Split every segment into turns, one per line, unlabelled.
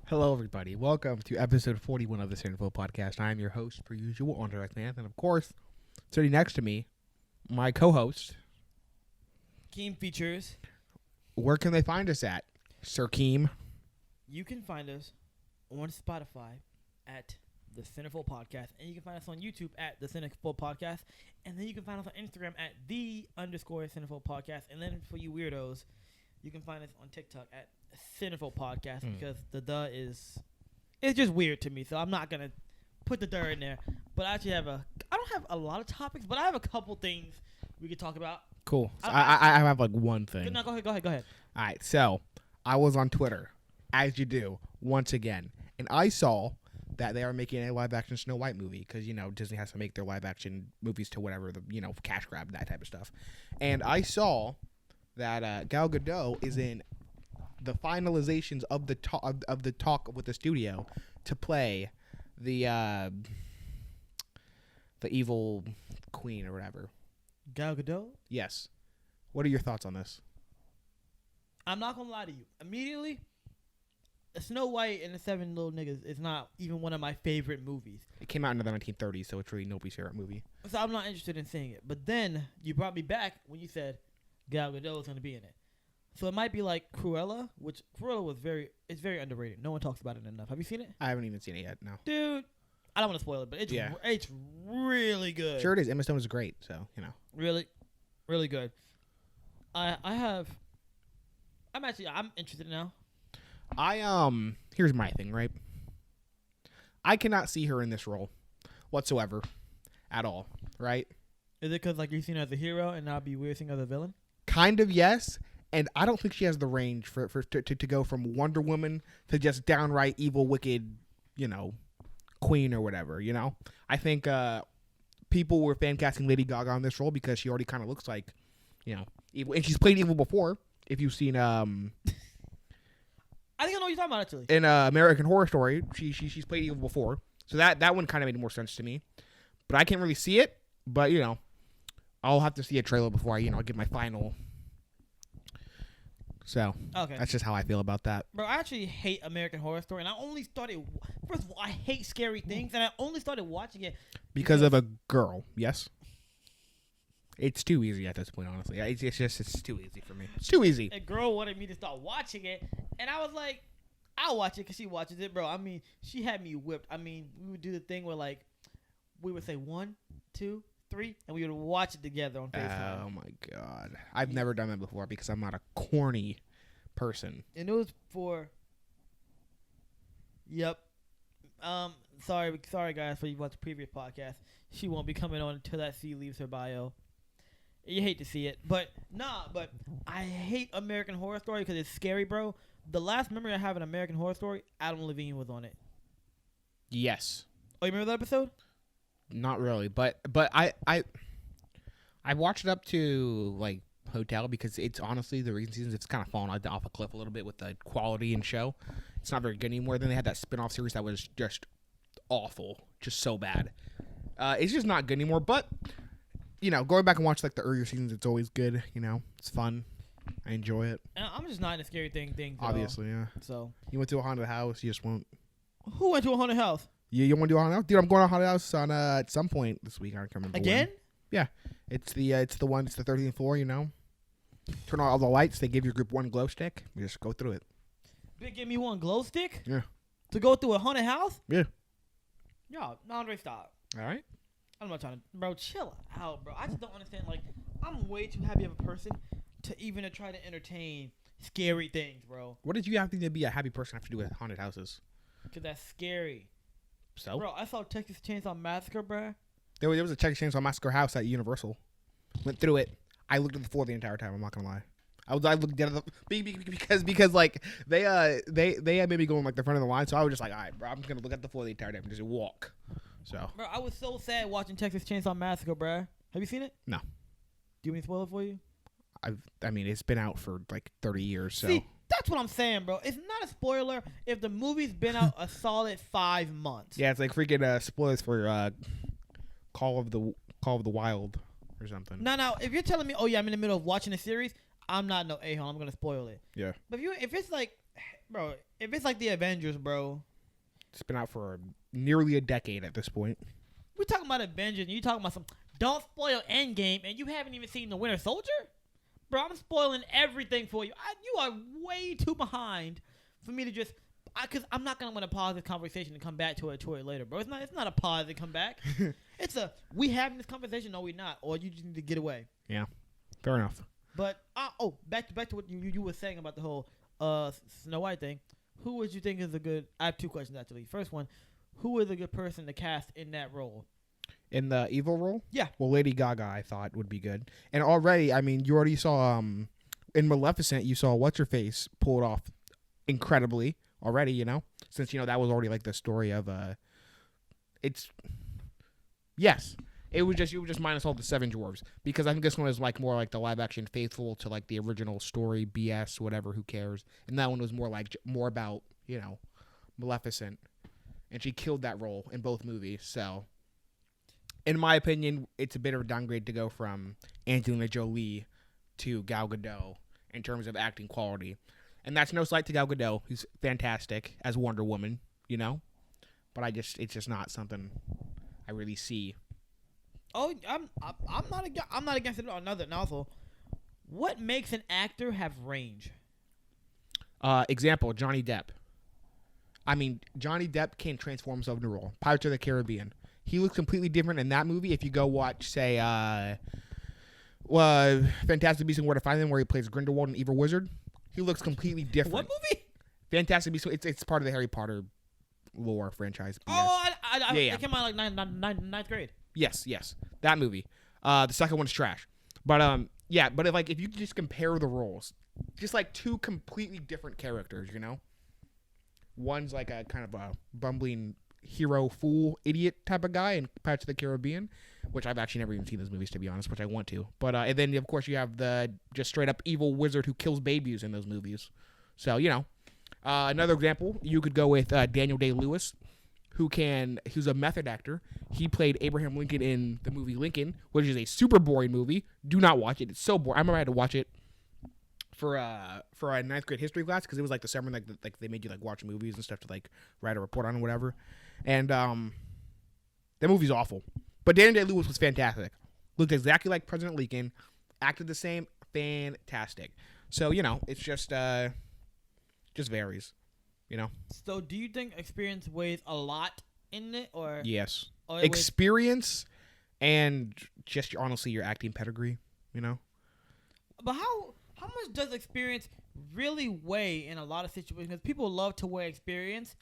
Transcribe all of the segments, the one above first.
Hello, everybody. Welcome to episode 41 of the Centerfold Podcast. I am your host, per usual, Untitled Chapter, and of course, sitting next to me, my co-host,
Keem Features.
Where can they find us at, Sir Keem?
You can find us on Spotify at the Centerfold Podcast, and you can find us on YouTube at the Centerfold Podcast, and then you can find us on Instagram at _Centerfold Podcast, and then for you weirdos, you can find us on TikTok at Centerfold Podcast because the is it's just weird to me, so I'm not gonna put the in there. But I actually I don't have a lot of topics, but I have a couple things we could talk about.
Cool. So I have like one thing.
No, go ahead. All
right, so I was on Twitter, as you do, once again, and I saw that they are making a live-action Snow White movie because, Disney has to make their live-action movies to whatever, cash grab, that type of stuff. And I saw that Gal Gadot is in the finalizations of the talk with the studio to play the evil queen or whatever.
Gal Gadot?
Yes. What are your thoughts on this?
I'm not gonna lie to you. Immediately, Snow White and the Seven Little Niggas is not even one of my favorite movies.
It came out in the 1930s, so it's really nobody's favorite movie.
So I'm not interested in seeing it. But then you brought me back when you said Gal Gadot is gonna be in it. So it might be like Cruella, which Cruella was very underrated. No one talks about it enough. Have you seen it?
I haven't even seen it yet, no.
Dude, I don't want to spoil it, but it's really good.
Sure it is. Emma Stone is great, so,
Really, really good. I'm interested now.
Here's my thing, right? I cannot see her in this role whatsoever at all, right?
Is it because, you've seen her as a hero and now be weird seeing her as a villain?
Kind of, yes. And I don't think she has the range to go from Wonder Woman to just downright evil, wicked, queen or whatever, I think people were fan casting Lady Gaga on this role because she already kind of looks like, evil. And she's played evil before. If you've seen,
I think I know what you're talking about, actually.
In American Horror Story, she's played evil before. So that one kind of made more sense to me. But I can't really see it. But, I'll have to see a trailer before I, give my final. So,
okay.
That's just how I feel about that.
Bro, I actually hate American Horror Story, and I only started... First of all, I hate scary things, and I only started watching it...
Because of a girl, yes? It's too easy at this point, honestly. It's too easy for me. It's too easy.
A girl wanted me to start watching it, and I was like, I'll watch it because she watches it, bro. I mean, she had me whipped. I mean, we would do the thing where, we would say 1, 2, 3, and we would watch it together on FaceTime.
Oh, my God. I've never done that before because I'm not a corny person.
And it was for... Yep. Sorry, guys, for you watched the previous podcast. She won't be coming on until that C leaves her bio. You hate to see it. But I hate American Horror Story because it's scary, bro. The last memory I have in American Horror Story, Adam Levine was on it.
Yes.
Oh, you remember that episode?
Not really, but I watched it up to Hotel because it's honestly the recent seasons it's kind of fallen off a cliff a little bit with the quality and show. It's not very good anymore. Then they had that spin-off series that was just awful, just so bad. It's just not good anymore. But going back and watch the earlier seasons, it's always good. It's fun. I enjoy it.
And I'm just not in a scary thing.
Obviously, yeah.
So
you went to a haunted house, you just won't.
Who went to a haunted house?
You want to do a haunted house? Dude, I'm going to a haunted house on at some point this week. I can't remember
again.
When. Yeah, it's the 13th floor. Turn on all the lights. They give your group one glow stick. You just go through it.
They give me one glow stick.
Yeah.
To go through a haunted house.
Yeah.
Yo, Andre, stop.
All right.
I'm not trying to, bro. Chill out, bro. I just don't understand. I'm way too happy of a person to even try to entertain scary things, bro.
What did you have to be a happy person have to do with haunted houses?
Because that's scary.
So?
Bro, I saw Texas Chainsaw Massacre, bro.
There was a Texas Chainsaw Massacre house at Universal. Went through it. I looked at the floor the entire time. I'm not gonna lie. I looked at because they had maybe going the front of the line, so I was just all right, bro. I'm just gonna look at the floor the entire time and just walk. So.
Bro, I was so sad watching Texas Chainsaw Massacre, bro. Have you seen it?
No.
Do you want me to spoil it for you?
I mean, it's been out for 30 years, so.
See, that's what I'm saying, bro. It's not a spoiler if the movie's been out a solid 5 months.
Yeah, it's freaking spoilers for Call of the Wild or something.
No, if you're telling me, oh yeah, I'm in the middle of watching a series, I'm not no a-hole. I'm gonna spoil it.
Yeah.
But if it's like, bro, if it's like the Avengers, bro,
it's been out for nearly a decade at this point.
We're talking about Avengers, and you talking about some. Don't spoil Endgame, and you haven't even seen the Winter Soldier, bro. I'm spoiling everything for you. You are way too behind for me to just. Because I'm not gonna want to pause this conversation and come back to it later, bro. It's not a pause and come back. It's a we having this conversation, no, we not, or you just need to get away.
Yeah, fair enough.
But back to what you were saying about the whole Snow White thing. Who would you think is a good? I have two questions actually. First one, who is a good person to cast in that role?
In the evil role?
Yeah.
Well, Lady Gaga, I thought would be good. And already, I mean, you already saw in Maleficent, you saw what's her face pull it off incredibly already. You know, since that was already like the story of it's. Yes, it was just minus all the seven dwarves because I think this one is like more like the live action faithful to like the original story BS whatever, who cares, and that one was more about Maleficent, and she killed that role in both movies. So in my opinion, it's a bit of a downgrade to go from Angelina Jolie to Gal Gadot in terms of acting quality, and that's no slight to Gal Gadot, who's fantastic as Wonder Woman, but it's just not something I really see.
Oh, I'm not against it at all. And also, what makes an actor have range?
Example: Johnny Depp. I mean, Johnny Depp can transform himself into a role. Pirates of the Caribbean. He looks completely different in that movie. If you go watch, say, Fantastic Beasts and Where to Find Them, where he plays Grindelwald, an evil wizard, he looks completely different.
What movie?
Fantastic Beasts. It's part of the Harry Potter lore franchise.
Oh,
yeah.
It came out like ninth grade.
Yes, that movie. The second one's trash, but if you just compare the roles, just like two completely different characters, one's like a kind of a bumbling hero, fool, idiot type of guy in Pirates of the Caribbean, which I've actually never even seen those movies to be honest, which I want to. But and then of course you have the just straight up evil wizard who kills babies in those movies. So another example you could go with Daniel Day-Lewis. Who's a method actor. He played Abraham Lincoln in the movie Lincoln, which is a super boring movie. Do not watch it. It's so boring. I remember I had to watch it for a ninth grade history class because it was like the summer like they made you like watch movies and stuff to like write a report on or whatever. And that movie's awful. But Daniel Day-Lewis was fantastic. Looked exactly like President Lincoln. Acted the same. Fantastic. So it's just varies.
So, do you think experience weighs a lot in it, or
yes, experience and just honestly your acting pedigree,
But how much does experience really weigh in a lot of situations? Because people love to weigh experience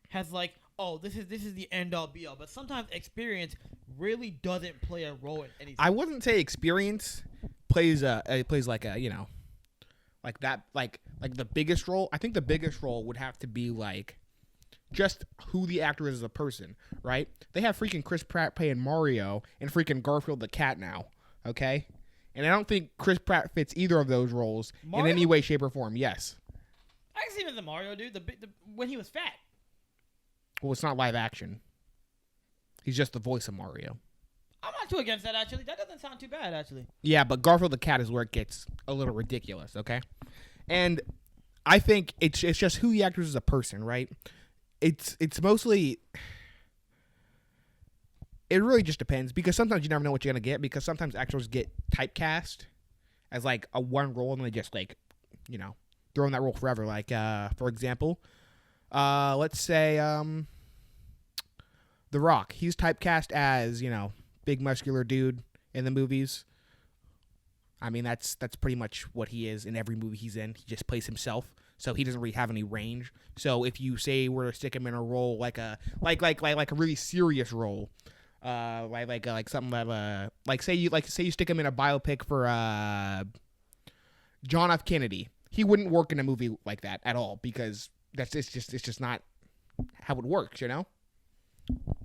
has like, oh, this is the end all be all, but sometimes experience really doesn't play a role in anything.
I wouldn't say experience plays like a like that, like the biggest role. I think the biggest role would have to be like just who the actor is as a person, right? They have freaking Chris Pratt playing Mario and freaking Garfield the cat now, okay? And I don't think Chris Pratt fits either of those roles in any way, shape, or form. Yes.
I can see him as a Mario dude. When he was fat.
Well, it's not live action. He's just the voice of Mario.
I'm not too against that, actually. That doesn't sound too bad, actually.
Yeah, but Garfield the cat is where it gets a little ridiculous, okay? And I think it's just who the actor is as a person, right? It's mostly... It really just depends, because sometimes you never know what you're going to get, because sometimes actors get typecast as, like, a one role, and they just, like, throw in that role forever. Like, for example, let's say The Rock. He's typecast as, big muscular dude in the movies. I mean, that's pretty much what he is in every movie he's in. He just plays himself, so he doesn't really have any range. So if you say were to stick him in a role like a really serious role, like something that say you stick him in a biopic for John F. Kennedy, he wouldn't work in a movie like that at all, because it's just not how it works,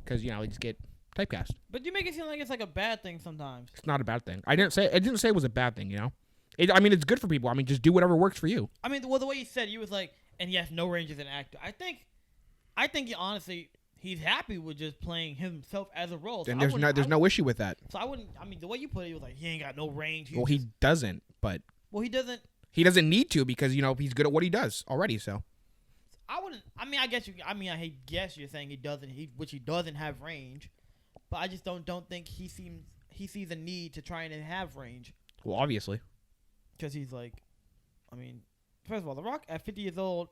because you just get typecast.
But you make it seem like it's like a bad thing sometimes.
It's not a bad thing. I didn't say it was a bad thing, it's good for people. I mean, just do whatever works for you.
I mean, well, the way you said, you was like, and he has no range as an actor. I think he honestly, he's happy with just playing himself as a role. So
and there's no issue with that.
So I wouldn't. I mean, the way you put it, was like he ain't got no range.
He doesn't. But
Well, he doesn't.
He doesn't need to because he's good at what he does already. So
I wouldn't. I mean, I guess you. I mean, I guess you're saying he doesn't. Which he doesn't have range, but I just don't think he sees a need to try and have range.
Well, obviously,
because he's like, I mean, first of all, The Rock at 50 years old.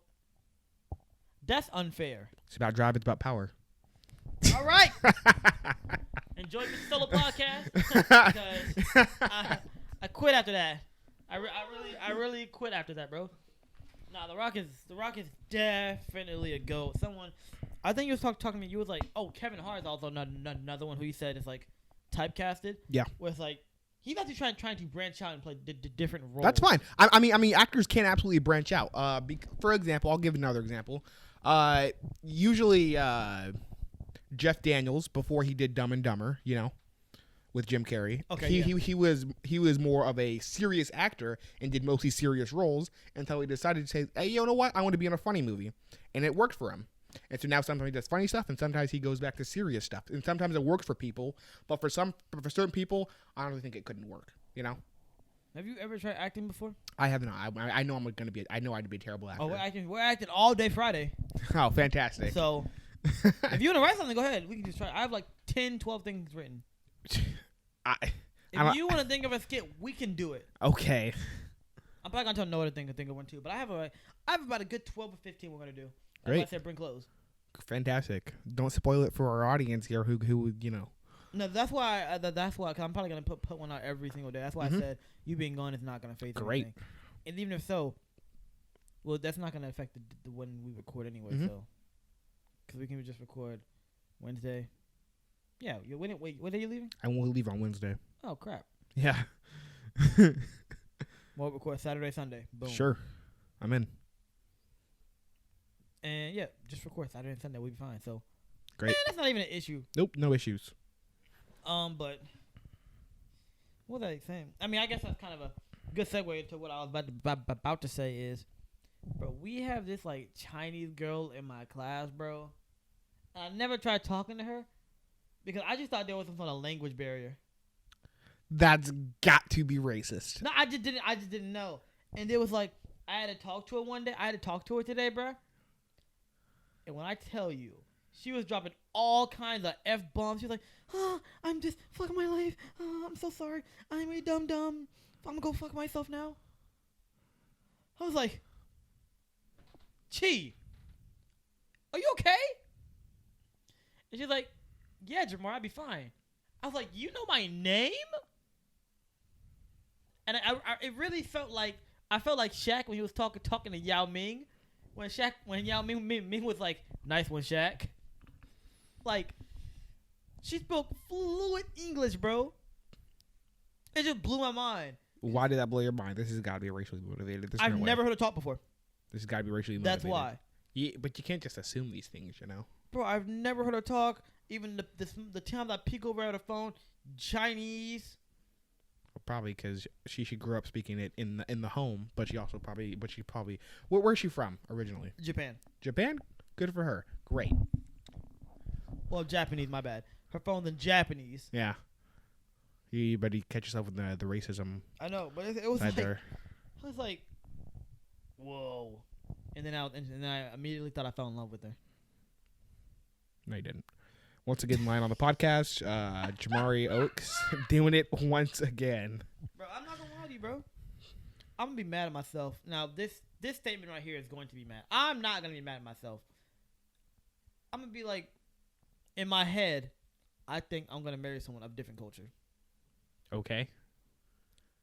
That's unfair.
It's about drive. It's about power.
All right. Enjoy the solo podcast because I quit after that. I really quit after that, bro. Nah, The Rock is definitely a GOAT. I think you was talking to me. You was like, oh, Kevin Hart is also another one who you said is like typecasted.
Yeah.
Where it's like he's actually trying to branch out and play different roles.
That's fine. I mean, actors can absolutely branch out. For example, I'll give another example. Usually, Jeff Daniels before he did Dumb and Dumber, with Jim Carrey.
Okay.
He was more of a serious actor and did mostly serious roles until he decided to say, hey, you know what? I want to be in a funny movie, and it worked for him. And so now sometimes he does funny stuff, and sometimes he goes back to serious stuff. And sometimes it works for people, but for certain people, I don't really think it couldn't work.
Have you ever tried acting before?
I have not. I know I know I'd be a terrible actor.
Oh, we're acting all day Friday.
Oh, fantastic.
So, if you want to write something, go ahead. We can just try. I have like 10, 12 things written. If you want to think of a skit, we can do it.
Okay.
I'm probably gonna tell Noah to think of one too, but I have about a good 12 or 15 we're gonna do. That's
Great.
why I said bring clothes.
Fantastic. Don't spoil it for our audience here who
No, that's why. Cause I'm probably gonna put one out every single day. That's why I said you being gone is not gonna phase anything. And even if so, well, that's not gonna affect the when we record anyway. So, because we can just record Wednesday. Yeah. Wait, what day are you leaving?
I won't leave on Wednesday.
Oh crap.
Yeah.
We'll record Saturday, Sunday. Boom.
Sure. I'm in.
And yeah, just record Saturday and Sunday. We'll be fine. So,
great.
That's not even an issue.
Nope. No issues.
But what was I saying? I mean, I guess that's kind of a good segue into what I was about to say is, bro, we have this like Chinese girl in my class, bro. And I never tried talking to her because I just thought there was some sort of language barrier.
That's got to be racist.
No, I just didn't know. And it was like I had to talk to her one day. I had to talk to her today, bro. And when I tell you, she was dropping all kinds of F-bombs. She was like, I'm just fucking my life. I'm so sorry. I'm a dumb. I'm gonna go fuck myself now. I was like, Chi, are you okay? And she's like, yeah, Jamar, I'll be fine. I was like, you know my name? And it really felt like, I felt like Shaq when he was talking to Yao Ming. When Yao Ming was like, nice one, Shaq. Like, she spoke fluent English, bro. It just blew my mind.
Why did that blow your mind? This has got to be racially motivated.
I've never heard her talk before.
This has got to be racially motivated.
That's why.
Yeah, but you can't just assume these things,
Bro, I've never heard her talk. Even the time that peek over at her phone, Chinese.
Well, probably because she grew up speaking it in the home, but she probably. Where's she from originally?
Japan.
Japan? Good for her. Great.
Well, Japanese, my bad. Her phone's in Japanese.
Yeah. You better catch yourself with the racism.
I know, but it was
right
like,
there.
I was like, whoa. And then I immediately thought I fell in love with her.
No, you didn't. Once again, line on the podcast, Jamari Oaks doing it once again.
Bro, I'm not gonna lie to you, bro. I'm gonna be mad at myself. Now, this statement right here is going to be mad. I'm not gonna be mad at myself. I'm gonna be like, in my head, I think I'm gonna marry someone of different culture.
Okay.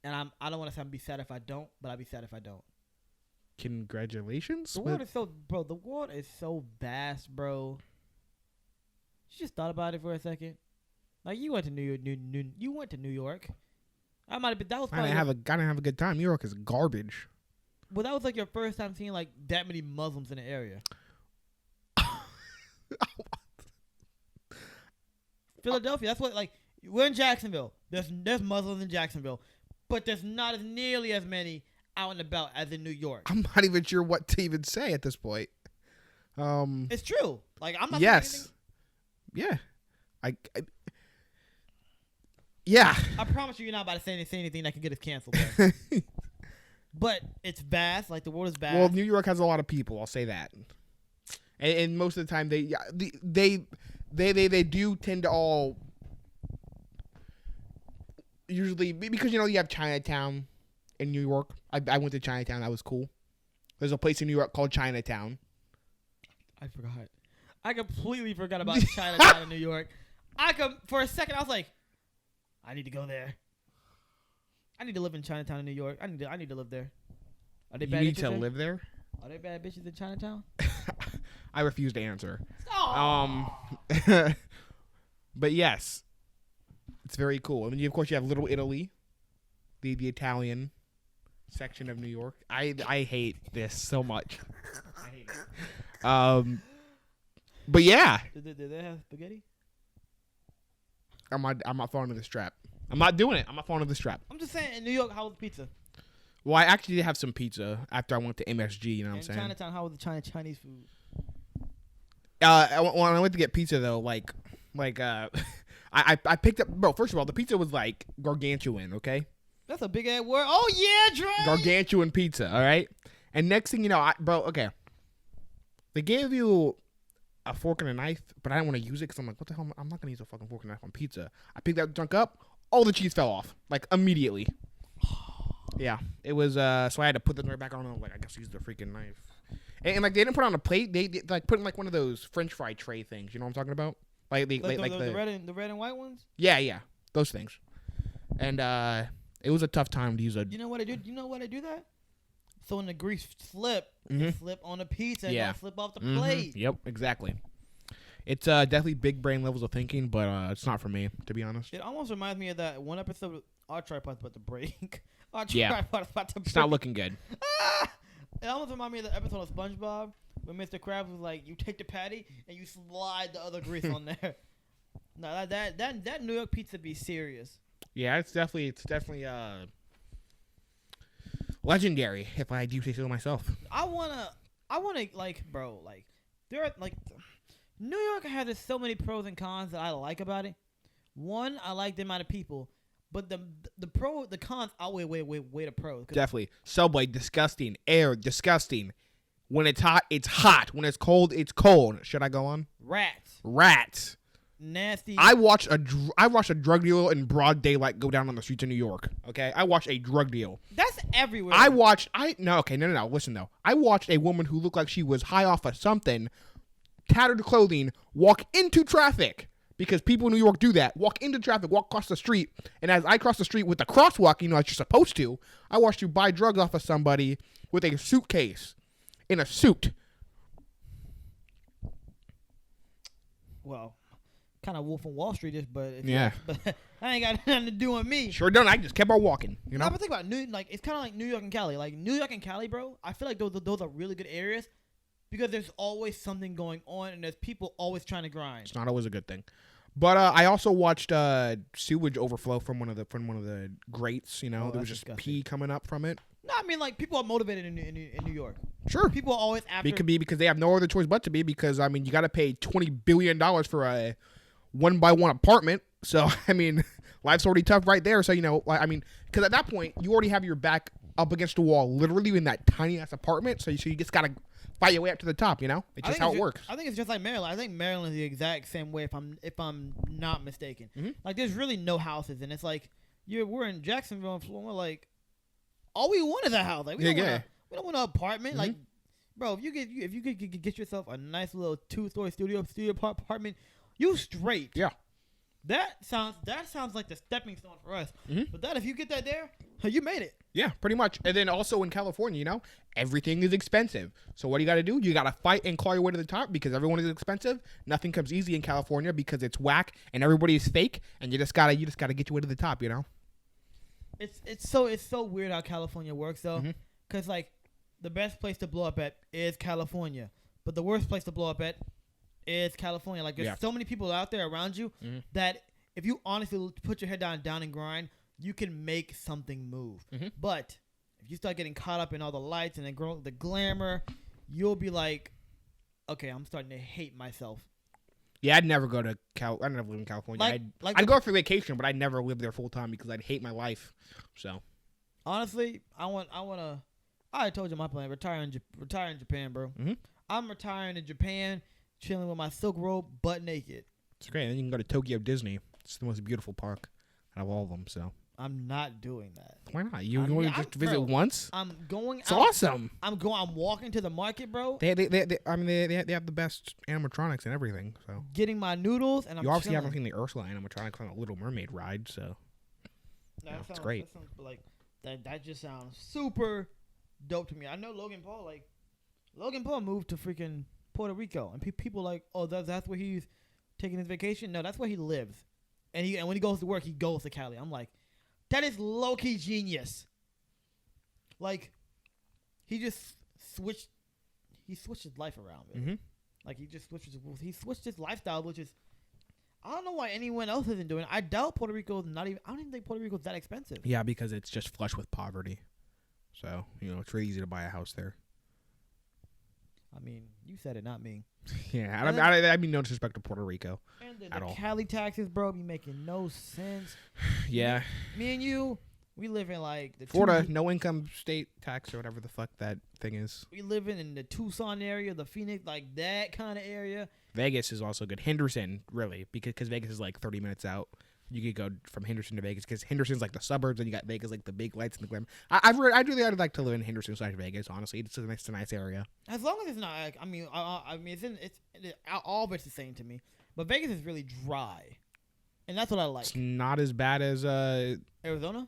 And I don't want to say I'm be sad if I don't, but I'll be sad if I don't.
Congratulations.
The world is so, bro. The world is so vast, bro. You just thought about it for a second. Like you went to You went to New York. I might have been. That was probably.
I didn't have a good time. New York is garbage.
Well, that was like your first time seeing like that many Muslims in the area. Philadelphia. That's what like we're in Jacksonville. There's Muslims in Jacksonville, but there's not as nearly as many out and about as in New York.
I'm not even sure what to even say at this point.
It's true. Like I'm not.
Yes. Yeah. Yeah.
I promise you're not about to say anything that can get us canceled. but it's vast. Like the world is vast.
Well, New York has a lot of people. I'll say that. And most of the time, they do tend to all usually because you have Chinatown in New York. I went to Chinatown. That was cool. There's a place in New York called Chinatown.
I forgot. I completely forgot about Chinatown in New York. For a second, I was like, I need to go there. I need to live in Chinatown in New York. I need to live there. Are they
You
bad
need
bitches
to
there?
live there?
Are there bad bitches in Chinatown?
I refuse to answer.
Oh.
But yes, it's very cool. I mean, of course, you have Little Italy, the Italian section of New York. I hate this so much. I hate it. But yeah,
Did they have spaghetti?
I'm not falling into this trap. I'm not doing it. I'm not falling into this trap.
I'm just saying, in New York, how was the pizza?
Well, I actually did have some pizza after I went to MSG. You know what I'm saying?
In Chinatown, how was the Chinese food?
When I went to get pizza though, I picked up. Bro, first of all, the pizza was like gargantuan. Okay.
That's a big ass word. Oh yeah, Dre.
Gargantuan pizza. All right. And next thing you know, okay. They gave you a fork and a knife, but I didn't want to use it because I'm like, what the hell? I'm not gonna use a fucking fork and knife on pizza. I picked that junk up. All the cheese fell off like immediately. Yeah, it was. So I had to put the knife back on. And like, I guess use the freaking knife. And like they didn't put it on a plate. They like put in like one of those French fry tray things. You know what I'm talking about? Like the
red and white ones.
Yeah, those things. And it was a tough time to use a.
You know what I do? You know what I do that? So when the grease slip,
Mm-hmm.
it slip on the pizza and don't slip off the plate.
Yep, exactly. It's definitely big brain levels of thinking, but it's not for me, to be honest.
It almost reminds me of that one episode. Our tripod's about to break. Our tripod's about to break.
It's not looking good.
It almost reminds me of the episode of SpongeBob when Mr. Krabs was like, "You take the patty and you slide the other grease on there." No, that New York pizza be serious.
Yeah, it's definitely legendary. If I do say so myself.
I wanna bro, there are New York has so many pros and cons that I like about it. One, I like the amount of people, but the cons outweigh way the pros.
Definitely. Subway, disgusting. Air, disgusting. When it's hot, it's hot. When it's cold, it's cold. Should I go on? Rats.
Nasty.
I watched a drug deal in broad daylight go down on the streets of New York. Okay, I watched a drug deal.
That's everywhere.
No. Listen though. I watched a woman who looked like she was high off of something, tattered clothing, walk into traffic. Because people in New York do that. Walk into traffic, walk across the street. And as I cross the street with the crosswalk, as you're supposed to, I watched you buy drugs off of somebody with a suitcase. In a suit.
Well, kind of Wolf of Wall Street-ish, but that ain't got nothing to do with me.
Sure don't. I just kept on walking,
No, but think about it. It's kind of like New York and Cali. Like, New York and Cali, bro, I feel like those are really good areas because there's always something going on and there's people always trying to grind.
It's not always a good thing. But I also watched sewage overflow from one of the grates. There was just
disgusting.
pee coming up from it.
No, I mean, people are motivated in New York.
Sure.
People are always after.
It could be because they have no other choice but to be because, you got to pay $20 billion for a one-by-one apartment. So, life's already tough right there. So, because at that point, you already have your back up against the wall literally in that tiny-ass apartment. So you just got to fight your way up to the top, It's just how it works.
I think it's just like Maryland. I think Maryland is the exact same way if I'm not mistaken.
Mm-hmm.
Like, there's really no houses, and it's like, we're in Jacksonville, and we're like, all we want is a house. Like, we don't want an apartment. Mm-hmm. Like, bro, if you could get yourself a nice little 2-story studio apartment, you straight.
Yeah.
That sounds like the stepping stone for us.
Mm-hmm.
But if you get that there, you made it.
Yeah, pretty much. And then also in California, everything is expensive. So what do you got to do? You got to fight and claw your way to the top because everyone is expensive. Nothing comes easy in California because it's whack and everybody is fake. And you just gotta get your way to the top.
It's so weird how California works though, because the best place to blow up at is California, but the worst place to blow up at is California. Like, there's so many people out there around you that if you honestly put your head down and grind, you can make something move. But if you start getting caught up in all the lights and the glamour, you'll be like, okay, I'm starting to hate myself.
Yeah, I'd never go to I'd never live in California. I'd go for vacation, but I'd never live there full time because I'd hate my life. So,
Honestly, I told you my plan. Retire in Japan, bro.
Mm-hmm.
I'm retiring in Japan, chilling with my silk robe, butt naked.
It's great. And then you can go to Tokyo Disney. It's the most beautiful park out of all of them. So
I'm not doing that.
why not? You want to just visit once?
I'm going.
It's awesome.
I'm walking to the market, bro.
They have the best animatronics and everything. So
getting my noodles, and
you obviously haven't seen the Ursula animatronics on the Little Mermaid ride, so it's great.
That just sounds super dope to me. I know Logan Paul moved to freaking Puerto Rico, and people like, oh, that's where he's taking his vacation. No, that's where he lives, and when he goes to work, he goes to Cali. I'm like, that is low key genius. Like, he just switched his life around, man.
Mm-hmm.
Like he switched his lifestyle, which is, I don't know why anyone else isn't doing it. I doubt Puerto Rico is I don't even think Puerto Rico is that expensive.
Yeah, because it's just flush with poverty. So, it's really easy to buy a house there.
I mean, you said it, not me.
Yeah, I mean no disrespect to Puerto Rico
and
at all.
Cali taxes, bro, be making no sense.
Yeah.
Me and you, we live in like the
Florida, no income state tax or whatever the fuck that thing is.
We live in the Tucson area, the Phoenix, like that kind of area.
Vegas is also good. Henderson, really, because Vegas is like 30 minutes out. You could go from Henderson to Vegas because Henderson's like the suburbs, and you got Vegas like the big lights and the glamour. I'd like to live in Henderson / Vegas. Honestly, it's a nice area.
As long as it's not, like, I mean, all of it's the same to me. But Vegas is really dry, and that's what I like.
It's not as bad as
Arizona.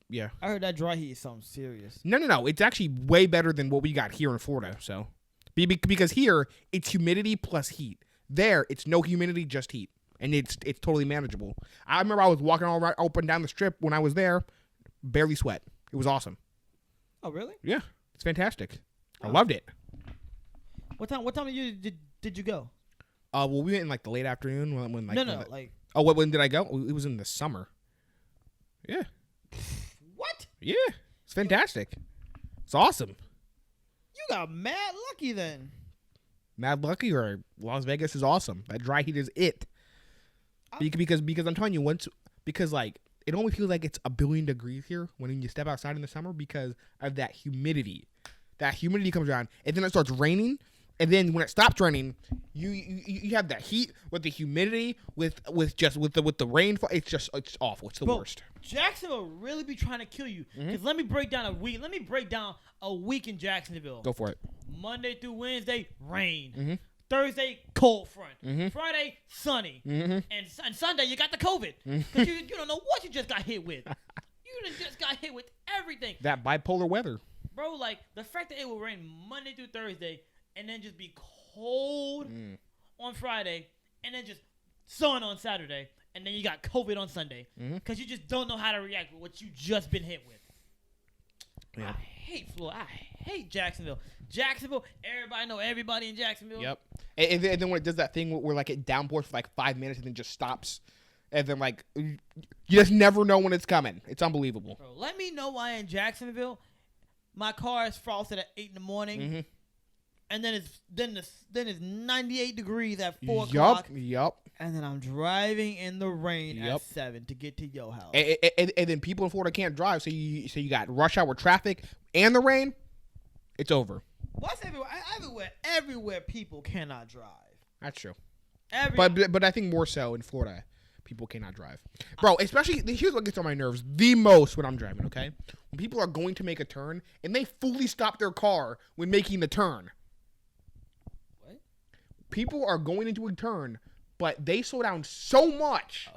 Yeah,
I heard that dry heat is something serious.
No. It's actually way better than what we got here in Florida. So, because here it's humidity plus heat. There, it's no humidity, just heat. And it's totally manageable. I remember I was walking all right up and down the strip when I was there, barely sweat. It was awesome.
Oh, really?
Yeah, it's fantastic. I loved it.
What time did you go?
Well, we went in like the late afternoon when
when
did I go? It was in the summer. Yeah.
What?
Yeah, it's fantastic. It's awesome.
You got mad lucky then.
Mad lucky, or Las Vegas is awesome. That dry heat is it. Because I'm telling you, because it only feels like it's 1 billion degrees here when you step outside in the summer because of that humidity. That humidity comes around, and then it starts raining, and then when it stops raining, you have that heat with the humidity with the rainfall. It's awful. It's the worst.
Jacksonville really be trying to kill you. Because let me break down a week in Jacksonville.
Go for it.
Monday through Wednesday, rain.
Mm-hmm.
Thursday, cold front.
Mm-hmm.
Friday, sunny.
Mm-hmm.
And Sunday, you got the COVID. Because you don't know what you just got hit with. You just got hit with everything.
That bipolar weather.
Bro, like, the fact that it will rain Monday through Thursday and then just be cold on Friday and then just sun on Saturday and then you got COVID on Sunday. Because you just don't know how to react with what you just been hit with. Yeah. I hate Florida. I hate Jacksonville. Everybody know everybody in Jacksonville.
Yep. And then when it does that thing where like it downpours for like 5 minutes and then just stops, and then like you just never know when it's coming. It's unbelievable.
Bro, let me know why in Jacksonville my car is frosted at 8 in the morning, and then it's 98 degrees at 4 o'clock.
Yup.
And then I'm driving in the rain at 7 to get to your house.
And then people in Florida can't drive, so you got rush hour traffic and the rain. It's over.
What's everywhere people cannot drive.
That's true. But I think more so in Florida, people cannot drive. Bro, especially, here's what gets on my nerves the most when I'm driving, okay? When people are going to make a turn, and they fully stop their car when making the turn.
What?
People are going into a turn, but they slow down so much.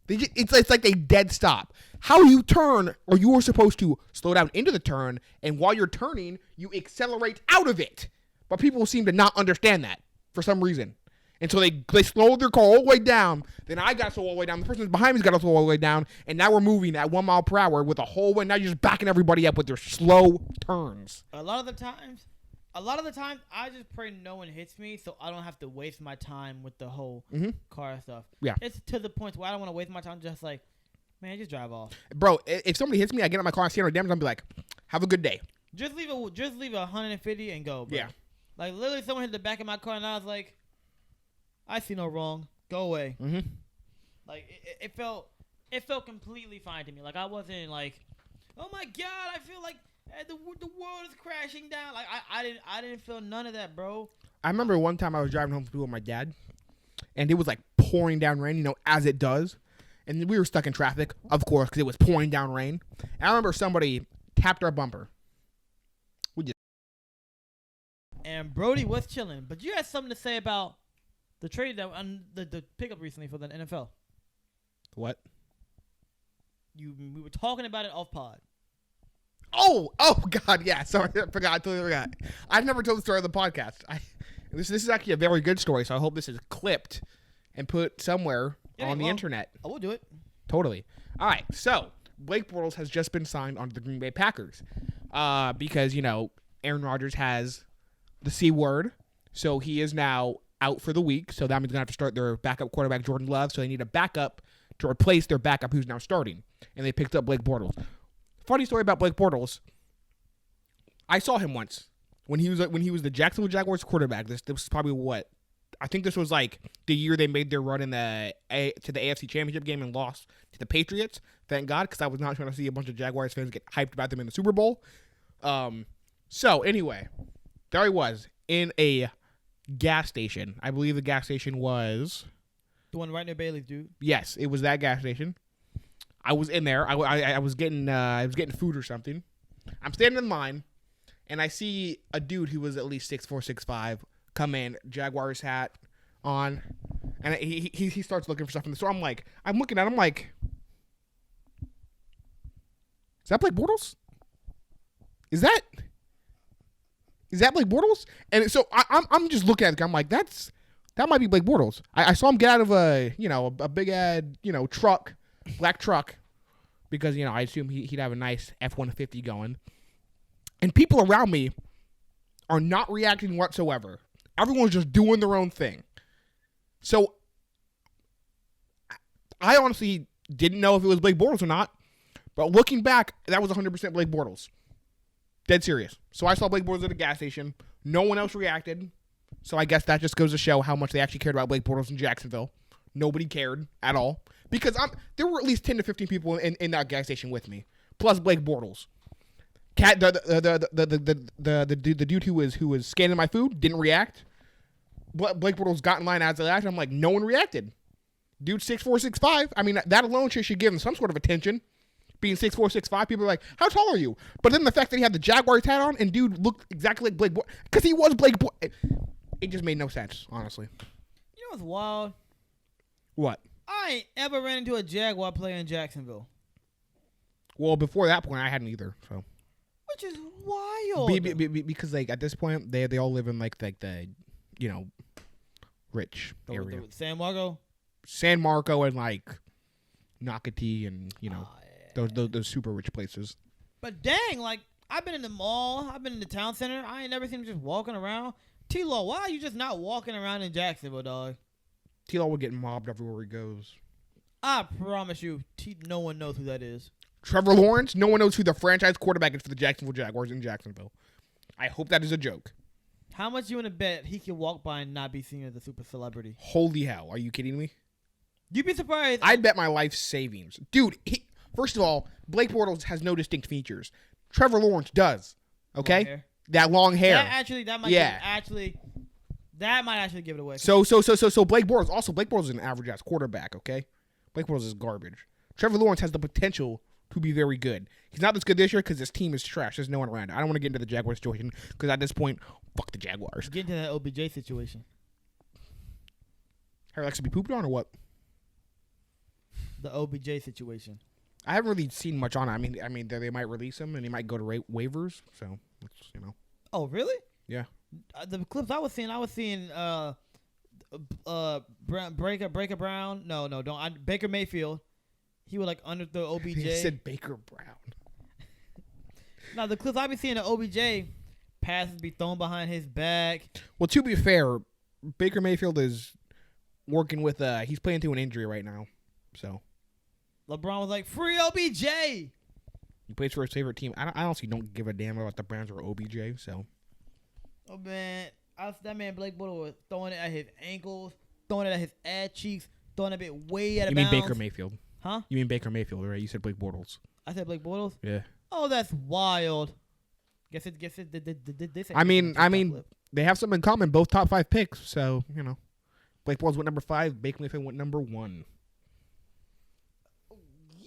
It's like they dead stop. How you turn, or you are supposed to slow down into the turn, and while you're turning, you accelerate out of it. But people seem to not understand that for some reason. And so they slow their car all the way down. Then I got to slow all the way down. The person behind me's got to slow all the way down. And now we're moving at 1 mile per hour with a whole way. Now you're just backing everybody up with their slow turns.
A lot of the times, I just pray no one hits me so I don't have to waste my time with the whole car stuff. Yeah. It's to the point where I don't want to waste my time just like, man, just drive off.
Bro, if somebody hits me, I get in my car and see no damage, I'll be like, have a good day.
Just leave 150 and go, bro. Yeah. Like, literally someone hit the back of my car and I was like, I see no wrong. Go away.
Mm-hmm.
Like, it felt it felt completely fine to me. Like I wasn't like, oh my god, I feel like the world is crashing down. Like I didn't feel none of that, bro.
I remember one time I was driving home from school with my dad, and it was like pouring down rain, as it does. And we were stuck in traffic, of course, because it was pouring down rain. And I remember somebody tapped our bumper.
And Brody was chilling, but you had something to say about the trade that the pickup recently for the NFL.
What?
We were talking about it off pod.
Oh God, yeah. Sorry, I totally forgot. I've never told the story of the podcast. This is actually a very good story, so I hope this is clipped and put somewhere on the internet.
I will do it.
Totally. All right, so Blake Bortles has just been signed onto the Green Bay Packers because, Aaron Rodgers has the C word, so he is now out for the week, so that means they're going to have to start their backup quarterback, Jordan Love, so they need a backup to replace their backup who's now starting, and they picked up Blake Bortles. Funny story about Blake Bortles. I saw him once when he was the Jacksonville Jaguars quarterback. This was probably what I think this was like the year they made their run to the AFC Championship game and lost to the Patriots. Thank God, because I was not trying to see a bunch of Jaguars fans get hyped about them in the Super Bowl. So anyway, there he was in a gas station. I believe the gas station was
the one right near Bailey's, dude.
Yes, it was that gas station. I was in there. I was getting food or something. I'm standing in line, and I see a dude who was at least 6'4", 6'5", come in, Jaguars hat on, and he starts looking for stuff in the store. I'm looking at him like, is that Blake Bortles? Is that Blake Bortles? And so I'm just looking at it. I'm like, that might be Blake Bortles. I saw him get out of a big ad truck, black truck, because I assume he'd have a nice F-150 going. And people around me are not reacting whatsoever. Everyone's just doing their own thing. So I honestly didn't know if it was Blake Bortles or not. But looking back, that was 100% Blake Bortles. Dead serious. So I saw Blake Bortles at a gas station. No one else reacted. So I guess that just goes to show how much they actually cared about Blake Bortles in Jacksonville. Nobody cared at all. Because there were at least 10 to 15 people in that gas station with me. Plus Blake Bortles. The dude who was scanning my food didn't react. Blake Bortles got in line as I last. I'm like, no one reacted. Dude 6'4", 6'5". I mean, that alone should give him some sort of attention. Being 6'4", 6'5", people are like, how tall are you? But then the fact that he had the Jaguars hat on and dude looked exactly like Blake Bortles, because he was Blake Bortles. It just made no sense, honestly.
You know what's wild?
What?
I ain't ever ran into a Jaguar player in Jacksonville.
Well, before that point, I hadn't either. So,
which is wild.
Because like at this point, they all live in like the rich area. San Marco, and like Nocatee, and those super rich places.
But dang, like I've been in the mall, I've been in the town center. I ain't never seen him just walking around. T-Law, why are you just not walking around in Jacksonville, dog?
T-Law will get mobbed everywhere he goes.
I promise you, no one knows who that is.
Trevor Lawrence? No one knows who the franchise quarterback is for the Jacksonville Jaguars in Jacksonville. I hope that is a joke.
How much you want to bet he can walk by and not be seen as a super celebrity?
Holy hell. Are you kidding me?
You'd be surprised.
I'd bet my life savings. Dude, first of all, Blake Bortles has no distinct features. Trevor Lawrence does. Okay? That long hair.
That might actually give it away.
So Blake Bortles, Blake Bortles is an average ass quarterback, okay? Blake Bortles is garbage. Trevor Lawrence has the potential to be very good. He's not this good this year because his team is trash. There's no one around. I don't want to get into the Jaguars situation because at this point, fuck the Jaguars.
Get into that OBJ situation.
Her likes to be pooped on or what?
The OBJ situation.
I haven't really seen much on it. I mean, they might release him and he might go to waivers. So,
Oh, really?
Yeah.
The clips I was seeing Breaker Brown. No, don't. Baker Mayfield. He was like under the OBJ.
He said Baker Brown.
Now the clips I be seeing the OBJ passes be thrown behind his back.
Well, to be fair, Baker Mayfield is working with he's playing through an injury right now. So
LeBron was like, free OBJ.
He plays for his favorite team. I honestly don't give a damn about the Browns or OBJ. So.
Oh man, that man Blake Bortles was throwing it at his ankles, throwing it at his ass cheeks, throwing it a bit way out of bounds.
You mean Baker Mayfield?
Huh?
You mean Baker Mayfield, right? You said Blake Bortles.
I said Blake Bortles.
Yeah.
Oh, that's wild. Guess it. This
I mean, they have something in common. Both top 5 picks. So Blake Bortles went number 5. Baker Mayfield went number 1.
Yeah,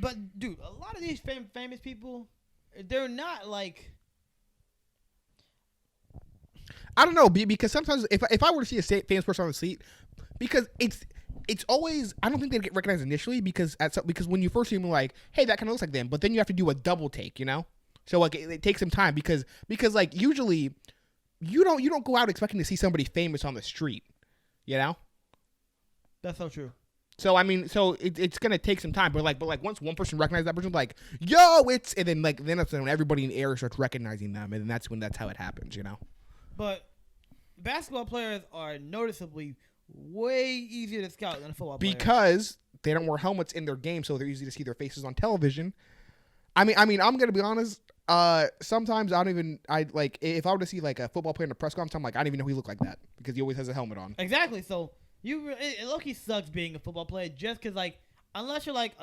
but dude, a lot of these famous people, they're not like.
I don't know, because sometimes if I were to see a famous person on the seat, because it's always, I don't think they get recognized initially because when you first see them, like, hey, that kind of looks like them, but then you have to do a double take, So like it takes some time because like usually you don't go out expecting to see somebody famous on the street,
That's so true.
So I mean, it's gonna take some time, but like once one person recognizes that person, like, yo, and then that's when everybody in the area starts recognizing them, and then that's how it happens,
But basketball players are noticeably way easier to scout than a football player.
Because they don't wear helmets in their game, so they're easy to see their faces on television. I mean, I'm gonna be honest. Sometimes if I were to see like a football player in a press conference, I'm like, I don't even know he looked like that because he always has a helmet on.
Exactly. So it low-key sucks being a football player just because like unless you're like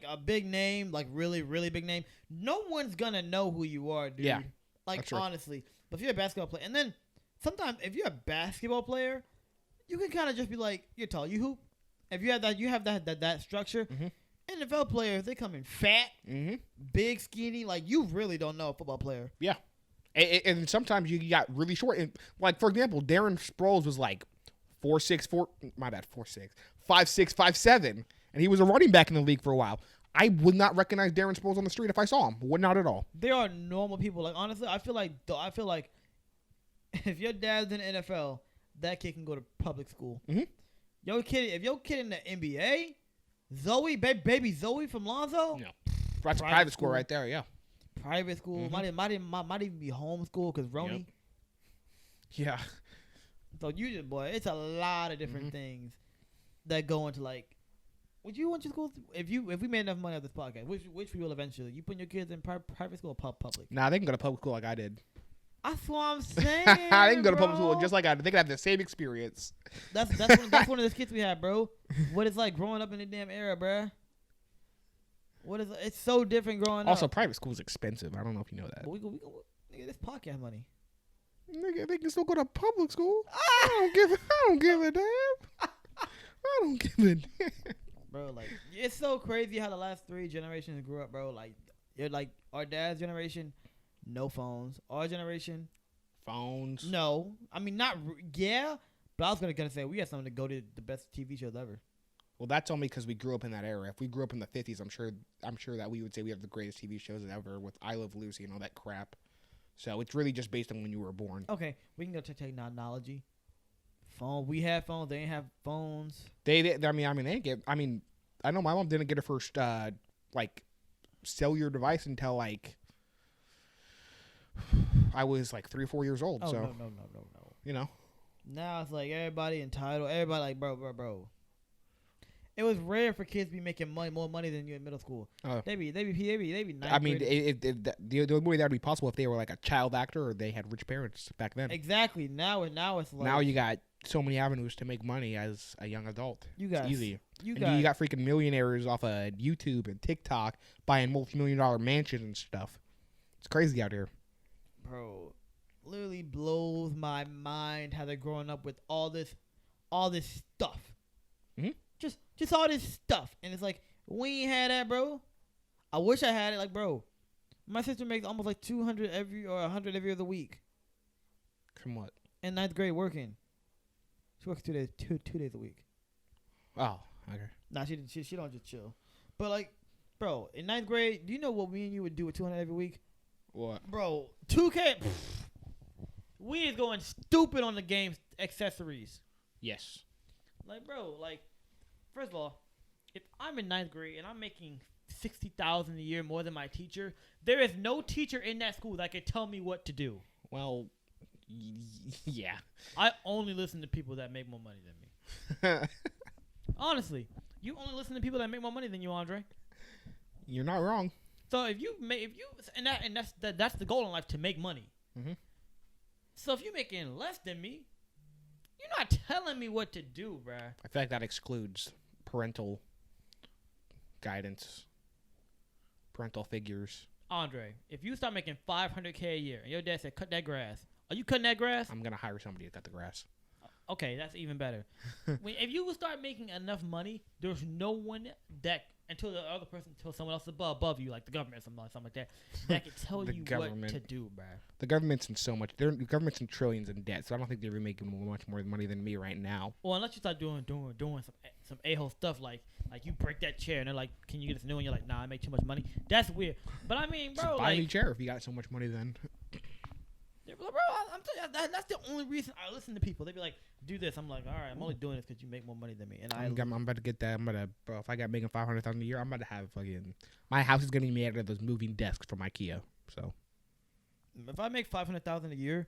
a big name, like really really big name, no one's gonna know who you are, dude.
Yeah.
Like honestly, but if you're a basketball player, and then sometimes if you're a basketball player, you can kind of just be like, you're tall, you hoop. If you have that structure.
Mm-hmm.
NFL players, they come in fat,
mm-hmm.
big, skinny. Like, you really don't know a football player.
Yeah. And sometimes you got really short. And like, for example, Darren Sproles was like 5'6", 5'7", and he was a running back in the league for a while. I would not recognize Darren Sproles on the street if I saw him. Would not at all.
There are normal people. Like, honestly, I feel like if your dad's in the NFL, that kid can go to public school.
Mm-hmm.
If your kid in the NBA, Zoe, baby Zoe from Lonzo.
Yeah, that's a private school right there. Yeah,
private school.
Mm-hmm.
Might even be homeschool because Roni.
Yep. Yeah.
So it's a lot of different things that go into like. Would you want your school if we made enough money on this podcast, which we will eventually? You put your kids in private school or public?
Nah, they can go to public school like I did.
That's what I'm saying.
They can go to public school just like I did. They can have the same experience.
That's one of the skits we had, bro. What it's like growing up in the damn era, bro. It's so different growing up.
Also, private school is expensive. I don't know if you know that.
But we go nigga, this podcast money.
Nigga, they can still go to public school. I don't give a damn. I don't give a damn.
Bro, like, it's so crazy how the last 3 generations grew up, bro. Like, you're like our dad's generation, no phones. Our generation,
phones.
No, I mean not. Yeah, but I was gonna say we had something to go to the best TV shows ever.
Well, that's only because we grew up in that era. If we grew up in the 50s, I'm sure that we would say we have the greatest TV shows ever with I Love Lucy and all that crap. So it's really just based on when you were born.
Okay, we can go to technology. Phone. We had phones. They didn't have phones.
They didn't get. I mean, I know my mom didn't get her first like cellular device until like I was like 3 or 4 years old.
Oh,
so
no. Now it's like everybody entitled. Everybody like bro. It was rare for kids to be making more money than you in middle school.
Oh.
They be 9th
I mean,
grade.
the only way that would be possible if they were like a child actor or they had rich parents back then.
Exactly. Now it's like
now you got so many avenues to make money as a young adult.
It's easy. You
got freaking millionaires off of YouTube and TikTok buying multi-million-dollar mansions and stuff. It's crazy out here.
Bro, literally blows my mind how they're growing up with all this stuff.
Mm-hmm.
Just all this stuff, and it's like we ain't had that, bro. I wish I had it, like, bro. My sister makes almost like 200 100 every other week.
From what?
In 9th grade, working. She works 2 days a week.
Oh, okay.
Nah, she don't just chill. But like, bro, in 9th grade, do you know what me and you would do with 200 every week?
What?
Bro, 2K. We is going stupid on the game's accessories.
Yes.
Like, bro, like, first of all, if I'm in 9th grade and I'm making $60,000 a year more than my teacher, there is no teacher in that school that can tell me what to do.
Well, yeah.
I only listen to people that make more money than me. Honestly, you only listen to people that make more money than you, Andre.
You're not wrong.
So that's the goal in life, to make money.
Mm-hmm.
So if you're making less than me, you're not telling me what to do, bruh.
I feel like that excludes parental guidance, parental figures.
Andre, if you start making $500K a year and your dad said cut that grass, are you cutting that grass?
I'm gonna hire somebody to cut the grass.
Okay, that's even better. If you would start making enough money, there's no one that until someone else above you, like the government or something like that, that can tell you what to do, bro.
The government's in so much. The government's in trillions in debt, so I don't think they're even making much more money than me right now.
Well, unless you start doing some a-hole stuff like you break that chair and they're like, "Can you get us a new one?" You're like, "Nah, I make too much money." That's weird. But I mean, bro,
so buy a new chair if you got so much money. Then,
yeah, bro, I'm telling you, that's the only reason I listen to people. They be like, "Do this." I'm like, "All right, I'm only doing this because you make more money than me." And
I'm about to get that. Bro, if I got making $500,000 a year, I'm about to have fucking. My house is gonna be made out of those moving desks from IKEA. So,
if I make $500,000 a year,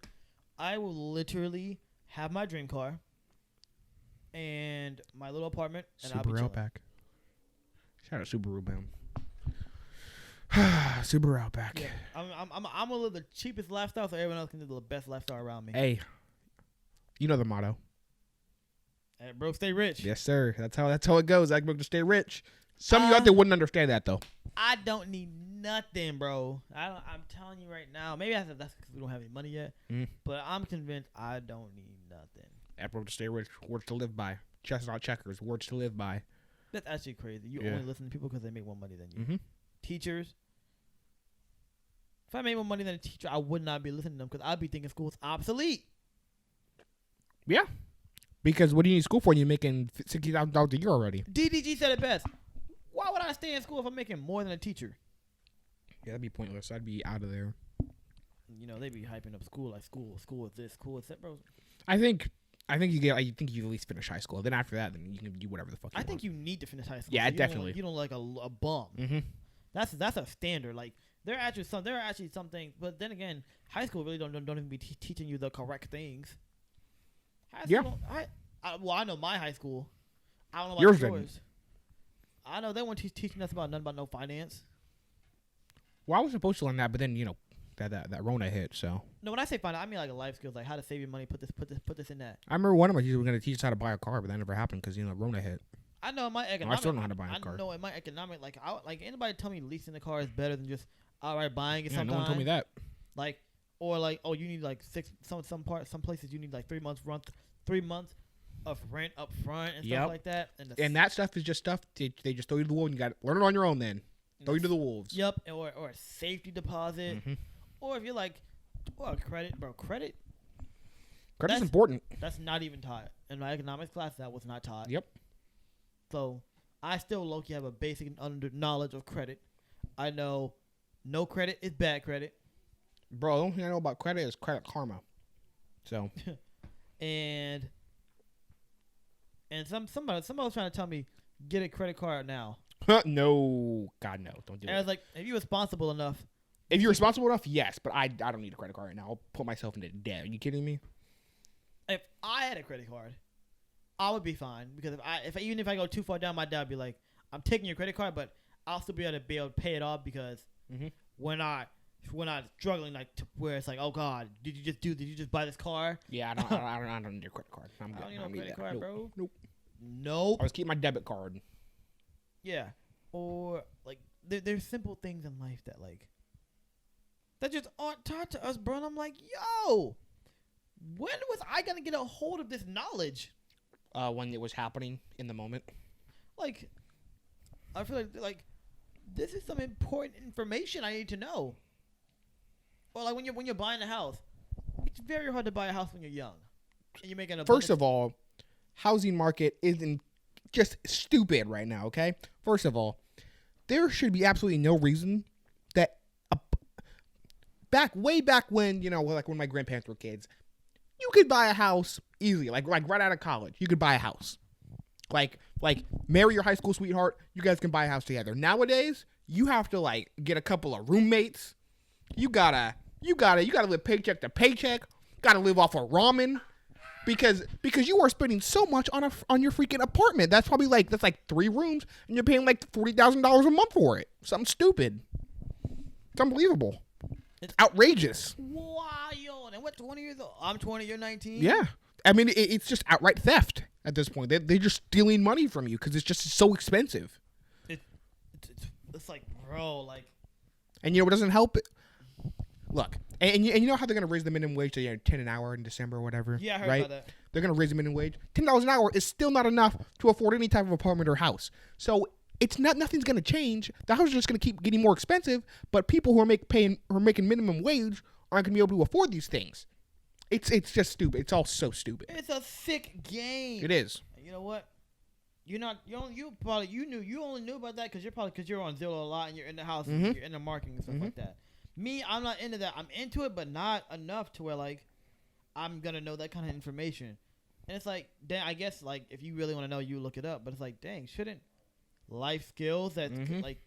I will literally have my dream car and my little apartment, and I'll be chilling.
Outback. Shout out Subaru, man. Subaru Outback.
Yeah, I'm gonna live the cheapest lifestyle so everyone else can live the best lifestyle around me.
Hey, you know the motto.
Hey, bro, stay rich.
Yes, sir. That's how it goes. I broke to stay rich. Some of you out there wouldn't understand that though.
I don't need nothing, bro. I'm telling you right now. Maybe that's because we don't have any money yet. But I'm convinced I don't need nothing.
I broke to stay rich. Words to live by. Chestnut checkers. Words to live by.
That's actually crazy. You only listen to people because they make more money than you.
Mm-hmm.
Teachers. If I made more money than a teacher, I would not be listening to them because I'd be thinking school's obsolete.
Yeah. Because what do you need school for? You're making $60,000 a year already.
DDG said it best. Why would I stay in school if I'm making more than a teacher?
Yeah, that'd be pointless. I'd be out of there.
You know, they be hyping up school like school is this, school is that, bro.
I think you at least finish high school. Then after that, then you can do whatever the fuck you want.
I think you need to finish high school.
Yeah,
so
definitely.
You don't like a bum.
Mm-hmm.
That's a standard. Like there are actually some things, but then again, high school really don't even be teaching you the correct things. High school, I know my high school. I don't know about yours. I know they weren't teaching us about nothing about no finance.
Well, I was supposed to learn that, but then that Rona hit. So
no, when I say finance, I mean like a life skills, like how to save your money. Put this in that.
I remember one of my teachers were going to teach us how to buy a car, but that never happened because Rona hit.
I know in my economic.
I still don't know how to buy a car.
I know in my economic, like anybody tell me leasing the car is better than just outright buying it.
Yeah,
sometimes.
no one told me that.
You need like some places you need like 3 months of rent up front and stuff like that. And that
stuff is just stuff they just throw you to the wolves. You got to learn it on your own then. Throw you to the wolves.
Yep, or a safety deposit. Mm-hmm. Or if you're like, credit, bro, credit's
important.
That's not even taught. In my economics class, that was not taught.
Yep.
So, I still low-key have a basic knowledge of credit. I know no credit is bad credit.
Bro, the only thing I know about credit is Credit Karma. So.
and somebody was trying to tell me, get a credit card now.
No. God, no. Don't do it.
And I was like, if you're responsible enough.
If you're responsible enough, yes. But I don't need a credit card right now. I'll put myself into debt. Are you kidding me?
If I had a credit card, I would be fine. Because even if I go too far down, my dad would be like, I'm taking your credit card, but I'll still be able to pay it off because we're not struggling like to where it's like, oh God, did you just buy this car?
Yeah, I don't need a credit card. I'm good.
I don't need a credit card, bro.
Nope. I was keeping my debit card.
Yeah, or like there's simple things in life that just aren't taught to us, bro. And I'm like, yo, when was I gonna get a hold of this knowledge?
When it was happening in the moment.
Like, I feel like this is some important information I need to know. Or like when you're buying a house, it's very hard to buy a house when you're young, and you're making a.
First of all, housing market isn't just stupid right now. Okay. First of all, there should be absolutely no reason that way back when like when my grandparents were kids, you could buy a house easily, like right out of college, you could buy a house. Like marry your high school sweetheart, you guys can buy a house together. Nowadays, you have to like get a couple of roommates. You gotta live paycheck to paycheck. Gotta live off of ramen, because you are spending so much on your freaking apartment. That's probably that's 3 rooms, and you're paying like $40,000 a month for it. Something stupid. It's unbelievable. It's outrageous.
Wild. And what, 20 years old? I'm 20. You're 19.
Yeah, I mean it's just outright theft at this point. They're just stealing money from you because it's just so expensive.
it's like, bro, like.
And you know what doesn't help? Look, and you know how they're gonna raise the minimum wage to $10 an hour in December or whatever.
Yeah, I heard
right?
about that.
They're gonna raise the minimum wage. $10 an hour is still not enough to afford any type of apartment or house. So it's not nothing's gonna change. The house is just gonna keep getting more expensive. But people who are making minimum wage aren't gonna be able to afford these things. It's just stupid. It's all so stupid.
It's a sick game.
It is.
You know what? You only knew about that because you're on Zillow a lot and you're in the house and you're in the marketing and stuff like that. Me, I'm not into that. I'm into it, but not enough to where like I'm gonna know that kind of information. And it's like, dang, I guess like if you really want to know, you look it up. But it's like, dang, shouldn't life skills that like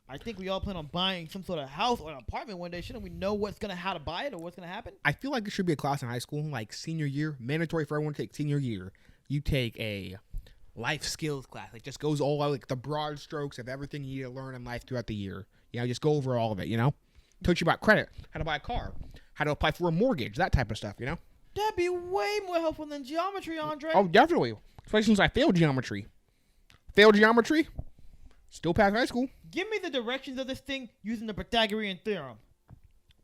I think we all plan on buying some sort of house or an apartment one day. Shouldn't we know how to buy it or what's gonna happen?
I feel like there should be a class in high school, like senior year, mandatory for everyone to take senior year. You take a life skills class. It just goes all out, like the broad strokes of everything you need to learn in life throughout the year. You know, just go over all of it, you know? Teach you about credit, how to buy a car, how to apply for a mortgage, that type of stuff, you know?
That'd be way more helpful than geometry, Andre.
Oh, definitely. Especially since I failed geometry. Still passed high school.
Give me the directions of this thing using the Pythagorean theorem.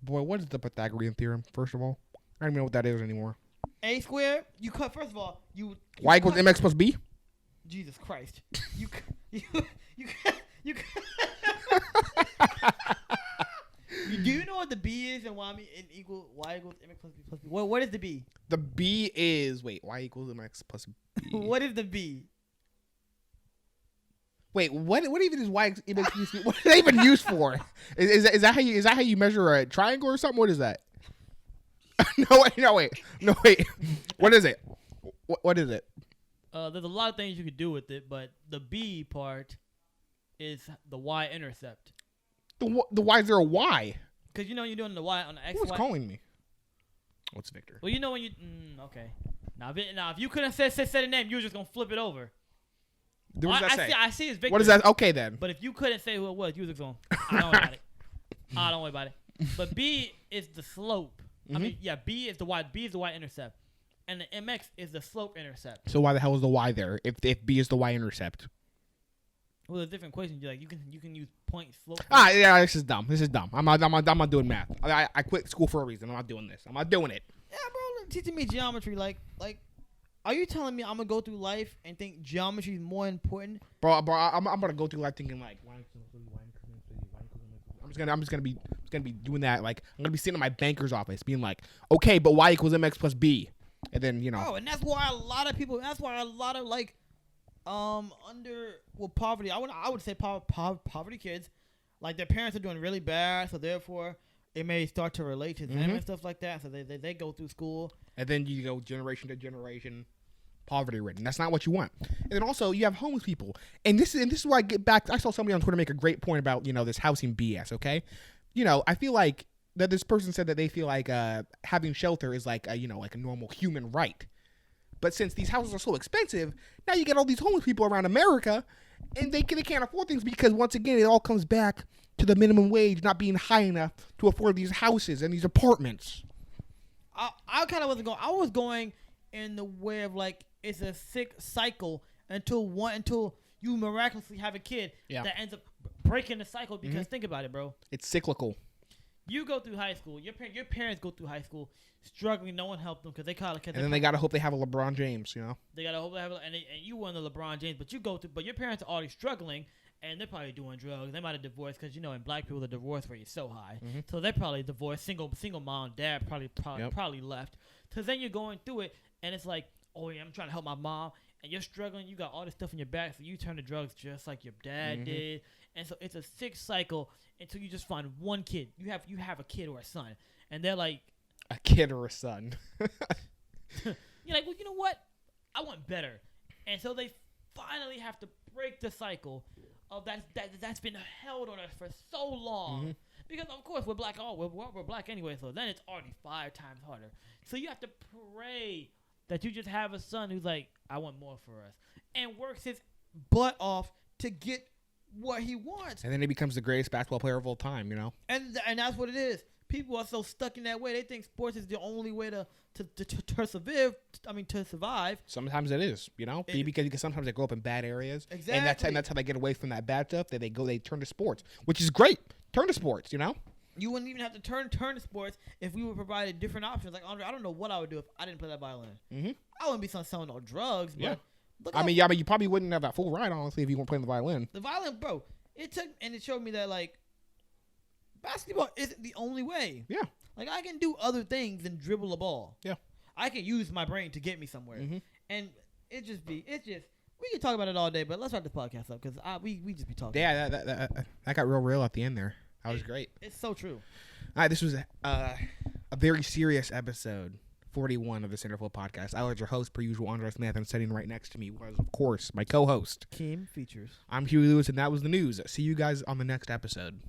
Boy, what is the Pythagorean theorem, first of all? I don't even know what that is anymore.
A squared, you cut, first of all, you
Y equals mx plus b?
Jesus Christ. You do you know what the B is and y equals mx plus b plus b? What is the B?
The B is, y equals mx plus b.
What is the B?
Wait, what even is y equals b? What is that even used for? Is that how you measure a triangle or something? What is that? No wait. What is it? What is it?
There's a lot of things you could do with it, but the B part is the y-intercept.
Why is there a Y?
Because you know you're doing the Y on the X.
Who's calling me? What's Victor?
Well, you know when you... okay. Now, if you couldn't say the name, you were just going to flip it over.
What does that say?
I see it's Victor.
What is that? Okay, then.
But if you couldn't say who it was, you were just going, I don't worry about it. I don't worry about it. But B is the slope. I mean, yeah, B is the y-intercept. And the mx is the slope intercept.
So why the hell is the Y there if B is the y-intercept?
Well, there's different equations. You can use point slope.
Yeah, this is dumb. I'm not doing math. I quit school for a reason. I'm not doing this. I'm not doing it.
Yeah, bro, teaching me geometry. Like, are you telling me I'm gonna go through life and think geometry is more important?
Bro, I'm gonna go through life thinking like, I'm just gonna be doing that. Like, I'm gonna be sitting in my banker's office, being like, okay, but y equals mx plus b, and then
Oh, and that's why a lot of people. That's why a lot of poverty. I would say poverty kids, like their parents are doing really bad, so therefore it may start to relate to them and stuff like that. So they go through school, and
then you go generation to generation, poverty ridden. That's not what you want. And then also you have homeless people, and this is where I get back. I saw somebody on Twitter make a great point about this housing BS. Okay, I feel like that this person said that they feel like having shelter is like a normal human right. But since these houses are so expensive, now you get all these homeless people around America, and they can't afford things because, once again, it all comes back to the minimum wage not being high enough to afford these houses and these apartments.
I kind of wasn't going. I was going in the way of like it's a sick cycle until you miraculously have a kid that ends up breaking the cycle. Because think about it, bro.
It's cyclical.
You go through high school. Your parents go through high school struggling. No one helped them because they call it.
And then they gotta hope they have a LeBron James.
They gotta hope they have, and you won the LeBron James, but your parents are already struggling, and they're probably doing drugs. They might have divorced because in black people the divorce rate is so high, so they're probably divorced. Single mom, dad probably left. So then you're going through it, and it's like, oh yeah, I'm trying to help my mom, and you're struggling. You got all this stuff in your back, so you turn to drugs just like your dad did. And so it's a sick cycle until you just find one kid. You have a kid or a son, and they're like,
a kid or a son.
You're like, well, you know what? I want better, and so they finally have to break the cycle of that's been held on us for so long. Because of course we're black. We're black anyway, so then it's already 5 times harder. So you have to pray that you just have a son who's like, I want more for us, and works his butt off to get what he wants.
And then he becomes the greatest basketball player of all time,
And that's what it is. people are so stuck in that way. They think sports is the only way to persevere. I mean, to survive.
Sometimes it is, you know, because sometimes they grow up in bad areas,
Exactly.
and that's how they get away from that bad stuff. They turn to sports, which is great. Turn to sports, you know.
You wouldn't even have to turn to sports if we were provided different options. Like Andre, I don't know what I would do if I didn't play that violin.
Mm-hmm.
I wouldn't be selling no drugs. But
Yeah.
look
I mean, you probably wouldn't have that full ride, honestly, if you weren't playing the violin.
the violin, bro. It showed me that like basketball isn't the only way.
Yeah.
Like I can do other things than dribble a ball.
Yeah.
I can use my brain to get me somewhere.
Mm-hmm.
And we can talk about it all day, but let's wrap this podcast up because we just be talking.
Yeah, that got real at the end there. That was great.
It's so true.
All right, this was a very serious episode, 41 of the Centerfold Podcast. I was your host, per usual, Andre Smith, and sitting right next to me was, of course, my co-host,
Kim Features.
I'm Huey Lewis, and that was the news. See you guys on the next episode.